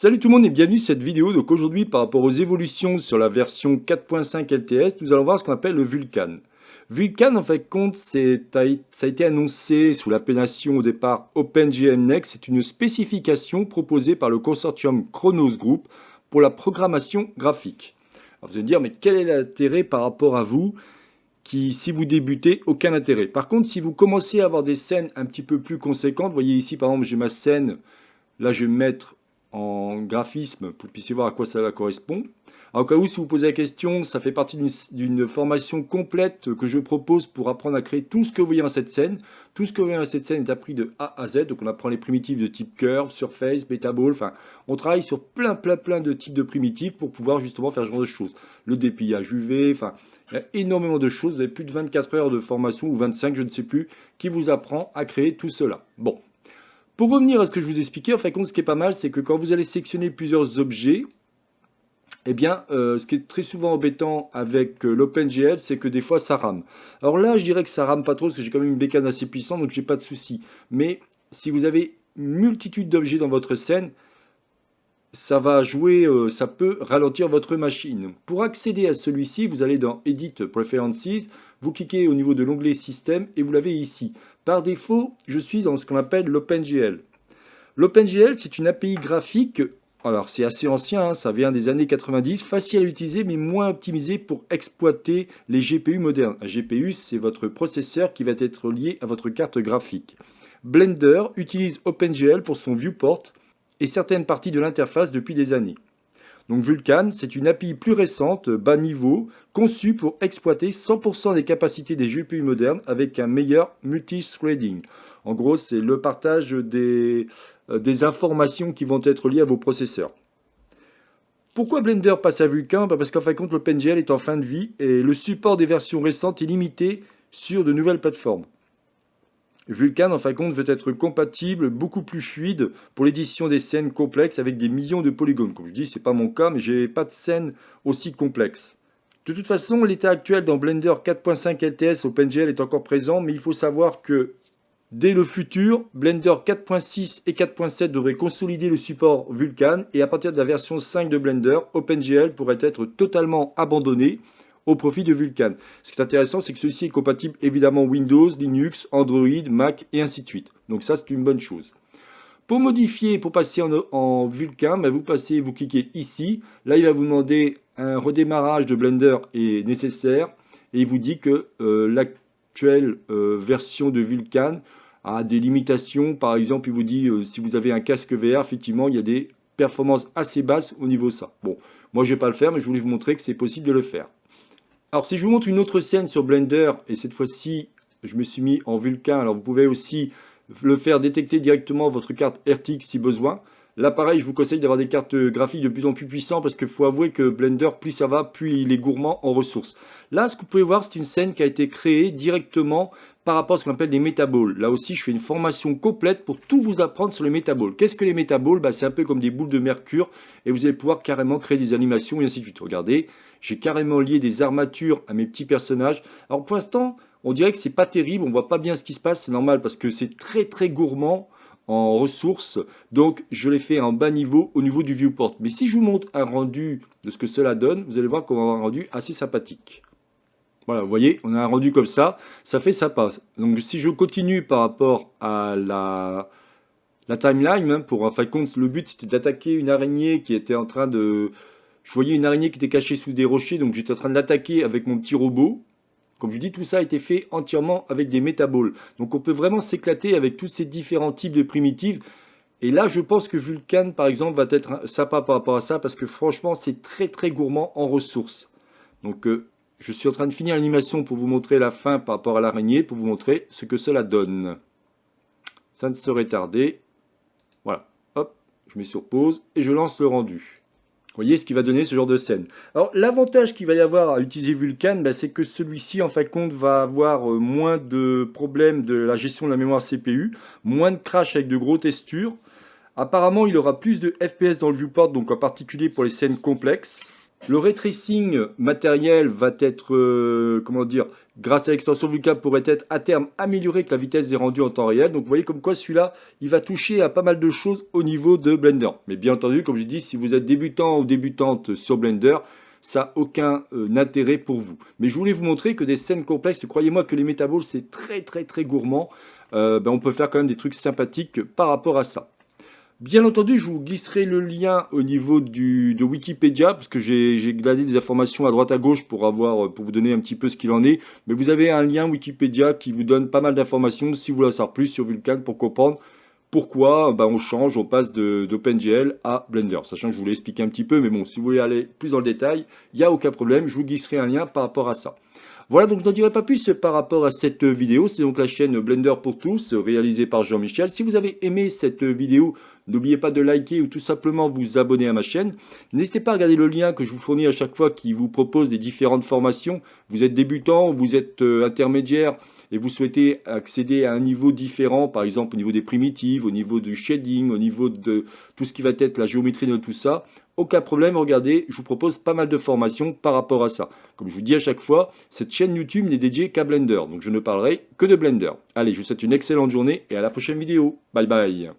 Salut tout le monde et bienvenue sur cette vidéo. Donc aujourd'hui, par rapport aux évolutions sur la version 4.5 LTS, nous allons voir ce qu'on appelle le Vulkan. Vulkan, en fait, compte, ça a été annoncé sous l'appellation au départ OpenGL Next. C'est une spécification proposée par le consortium Chronos Group pour la programmation graphique. Alors vous allez me dire, mais quel est l'intérêt par rapport à vous qui, si vous débutez, aucun intérêt. Par contre, si vous commencez à avoir des scènes un petit peu plus conséquentes, vous voyez ici, par exemple, j'ai ma scène. Là, je vais me mettre en graphisme pour que vous puissiez voir à quoi ça correspond. Alors, au cas où, si vous posez la question, ça fait partie d'une formation complète que je propose pour apprendre à créer tout ce que vous voyez dans cette scène. Tout ce que vous voyez dans cette scène est appris de A à Z. Donc, on apprend les primitives de type curve, surface, metaball. Enfin, on travaille sur plein de types de primitives pour pouvoir justement faire ce genre de choses. Le dépillage UV, enfin, il y a énormément de choses. Vous avez plus de 24 heures de formation, ou 25, je ne sais plus, qui vous apprend à créer tout cela. Bon. Pour revenir à ce que je vous expliquais, en fin de compte, ce qui est pas mal, c'est que quand vous allez sélectionner plusieurs objets, eh bien, ce qui est très souvent embêtant avec l'OpenGL, c'est que des fois, ça rame. Alors là, je dirais que ça rame pas trop, parce que j'ai quand même une bécane assez puissante, donc j'ai pas de souci. Mais si vous avez une multitude d'objets dans votre scène, ça va jouer, ça peut ralentir votre machine. Pour accéder à celui-ci, vous allez dans Edit Preferences, vous cliquez au niveau de l'onglet Système et vous l'avez ici. Par défaut, je suis dans ce qu'on appelle l'OpenGL. L'OpenGL, c'est une API graphique, alors c'est assez ancien, hein, ça vient des années 90, facile à utiliser mais moins optimisé pour exploiter les GPU modernes. Un GPU, c'est votre processeur qui va être lié à votre carte graphique. Blender utilise OpenGL pour son viewport et certaines parties de l'interface depuis des années. Donc Vulkan, c'est une API plus récente, bas niveau, conçue pour exploiter 100% des capacités des GPU modernes avec un meilleur multithreading. En gros, c'est le partage des informations qui vont être liées à vos processeurs. Pourquoi Blender passe à Vulkan? Parce qu'en fin de compte, l'OpenGL est en fin de vie et le support des versions récentes est limité sur de nouvelles plateformes. Vulkan, en fin de compte, veut être compatible, beaucoup plus fluide pour l'édition des scènes complexes avec des millions de polygones. Comme je dis, ce n'est pas mon cas, mais je n'ai pas de scène aussi complexe. De toute façon, l'état actuel dans Blender 4.5 LTS OpenGL est encore présent, mais il faut savoir que dès le futur, Blender 4.6 et 4.7 devraient consolider le support Vulkan, et à partir de la version 5 de Blender, OpenGL pourrait être totalement abandonné au profit de Vulkan. Ce qui est intéressant, c'est que celui-ci est compatible évidemment Windows, Linux, Android, Mac et ainsi de suite. Donc ça, c'est une bonne chose. Pour modifier, pour passer en Vulkan, vous cliquez ici. Là, il va vous demander un redémarrage de Blender est nécessaire. Et il vous dit que l'actuelle version de Vulkan a des limitations. Par exemple, il vous dit si vous avez un casque VR, effectivement, il y a des performances assez basses au niveau de ça. Bon, moi, je ne vais pas le faire, mais je voulais vous montrer que c'est possible de le faire. Alors si je vous montre une autre scène sur Blender, et cette fois-ci je me suis mis en Vulkan, alors vous pouvez aussi le faire détecter directement votre carte RTX si besoin. Là pareil, je vous conseille d'avoir des cartes graphiques de plus en plus puissantes parce qu'il faut avouer que Blender, plus ça va, plus il est gourmand en ressources. Là, ce que vous pouvez voir, c'est une scène qui a été créée directement par rapport à ce qu'on appelle les métaballs. Là aussi, je fais une formation complète pour tout vous apprendre sur les métaballs. Qu'est-ce que les métaballs? C'est un peu comme des boules de mercure et vous allez pouvoir carrément créer des animations et ainsi de suite. Regardez, j'ai carrément lié des armatures à mes petits personnages. Alors pour l'instant, on dirait que c'est pas terrible, on voit pas bien ce qui se passe, c'est normal parce que c'est très gourmand en ressources. Donc je l'ai fait en bas niveau au niveau du viewport. Mais si je vous montre un rendu de ce que cela donne, vous allez voir qu'on va avoir un rendu assez sympathique. Voilà, vous voyez, on a un rendu comme ça fait ça passe. Donc si je continue par rapport à la timeline, hein, pour en fin de compte, le but c'était d'attaquer une araignée qui était en train de... Je voyais une araignée qui était cachée sous des rochers, donc j'étais en train de l'attaquer avec mon petit robot. Comme je dis, tout ça a été fait entièrement avec des métaballs. Donc on peut vraiment s'éclater avec tous ces différents types de primitives. Et là, je pense que Vulkan, par exemple, va être sympa par rapport à ça, parce que franchement, c'est très gourmand en ressources. Donc je suis en train de finir l'animation pour vous montrer la fin par rapport à l'araignée, pour vous montrer ce que cela donne. Ça ne serait tardé. Voilà, hop, je mets sur pause et je lance le rendu. Vous voyez ce qui va donner ce genre de scène. Alors l'avantage qu'il va y avoir à utiliser Vulkan, c'est que celui-ci en fin de compte va avoir moins de problèmes de la gestion de la mémoire CPU, moins de crash avec de gros textures. Apparemment il aura plus de FPS dans le viewport, donc en particulier pour les scènes complexes. Le ray tracing matériel va être, comment dire, grâce à l'extension Vulkan, pourrait être à terme amélioré avec la vitesse des rendus en temps réel. Donc vous voyez comme quoi celui-là, il va toucher à pas mal de choses au niveau de Blender. Mais bien entendu, comme je dis, si vous êtes débutant ou débutante sur Blender, ça n'a aucun intérêt pour vous. Mais je voulais vous montrer que des scènes complexes, croyez-moi que les Metaballs, c'est très très très gourmand. On peut faire quand même des trucs sympathiques par rapport à ça. Bien entendu, je vous glisserai le lien au niveau de Wikipédia, parce que j'ai gladé des informations à droite à gauche pour vous donner un petit peu ce qu'il en est. Mais vous avez un lien Wikipédia qui vous donne pas mal d'informations si vous voulez en savoir plus sur Vulkan pour comprendre pourquoi on change, on passe d'OpenGL à Blender. Sachant que je vous l'ai expliqué un petit peu, mais bon, si vous voulez aller plus dans le détail, il n'y a aucun problème, je vous glisserai un lien par rapport à ça. Voilà, donc je n'en dirai pas plus par rapport à cette vidéo. C'est donc la chaîne Blender pour tous, réalisée par Jean-Michel. Si vous avez aimé cette vidéo, n'oubliez pas de liker ou tout simplement vous abonner à ma chaîne. N'hésitez pas à regarder le lien que je vous fournis à chaque fois qui vous propose des différentes formations. Vous êtes débutant, vous êtes intermédiaire et vous souhaitez accéder à un niveau différent, par exemple au niveau des primitives, au niveau du shading, au niveau de tout ce qui va être la géométrie de tout ça. Aucun problème, regardez, je vous propose pas mal de formations par rapport à ça. Comme je vous dis à chaque fois, cette chaîne YouTube n'est dédiée qu'à Blender, donc je ne parlerai que de Blender. Allez, je vous souhaite une excellente journée et à la prochaine vidéo. Bye bye.